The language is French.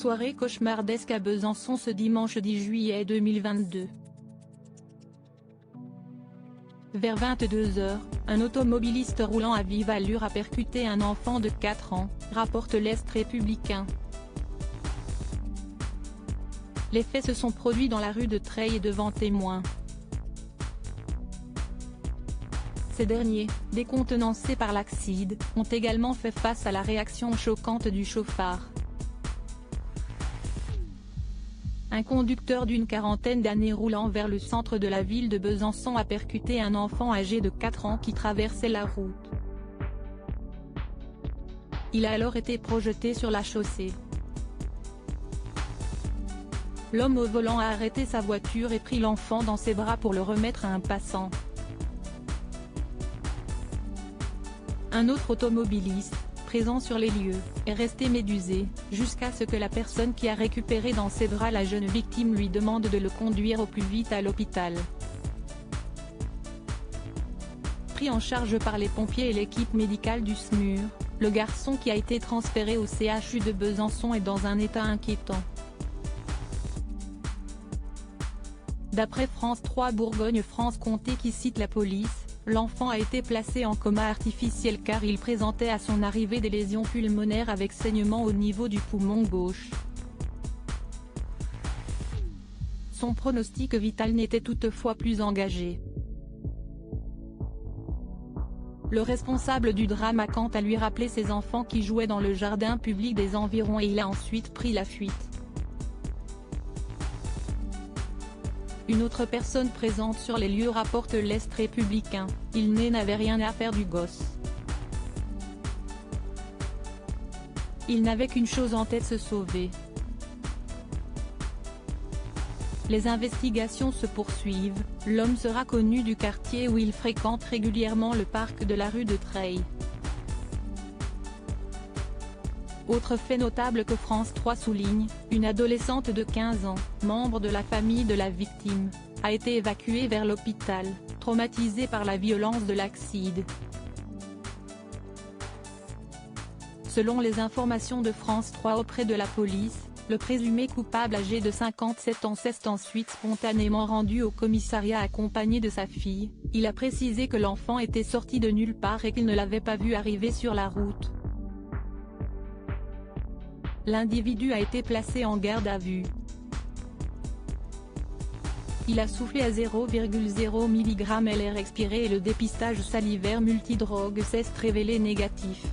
Soirée cauchemardesque à Besançon ce dimanche 10 juillet 2022. Vers 22 h, un automobiliste roulant à vive allure a percuté un enfant de 4 ans, rapporte l'Est républicain. Les faits se sont produits dans la rue de Treilles devant témoins. Ces derniers, décontenancés par l'accident, ont également fait face à la réaction choquante du chauffard. Un conducteur d'une quarantaine d'années roulant vers le centre de la ville de Besançon a percuté un enfant âgé de 4 ans qui traversait la route. Il a alors été projeté sur la chaussée. L'homme au volant a arrêté sa voiture et pris l'enfant dans ses bras pour le remettre à un passant. Un autre automobiliste, présent sur les lieux, est resté médusé, jusqu'à ce que la personne qui a récupéré dans ses bras la jeune victime lui demande de le conduire au plus vite à l'hôpital. Pris en charge par les pompiers et l'équipe médicale du SMUR, le garçon qui a été transféré au CHU de Besançon est dans un état inquiétant. D'après France 3 Bourgogne-Franche-Comté qui cite la police, l'enfant a été placé en coma artificiel car il présentait à son arrivée des lésions pulmonaires avec saignement au niveau du poumon gauche. Son pronostic vital n'était toutefois plus engagé. Le responsable du drame a quant à lui rappelé ses enfants qui jouaient dans le jardin public des environs et il a ensuite pris la fuite. Une autre personne présente sur les lieux rapporte l'Est républicain, il n'avait rien à faire du gosse. Il n'avait qu'une chose en tête, se sauver. Les investigations se poursuivent, l'homme sera connu du quartier où il fréquente régulièrement le parc de la rue de Treilles. Autre fait notable que France 3 souligne, une adolescente de 15 ans, membre de la famille de la victime, a été évacuée vers l'hôpital, traumatisée par la violence de l'accident. Selon les informations de France 3 auprès de la police, le présumé coupable âgé de 57 ans s'est ensuite spontanément rendu au commissariat accompagné de sa fille. Il a précisé que l'enfant était sorti de nulle part et qu'il ne l'avait pas vu arriver sur la route. L'individu a été placé en garde à vue. Il a soufflé à 0,0 mg l'air expiré et le dépistage salivaire multidrogue s'est révélé négatif.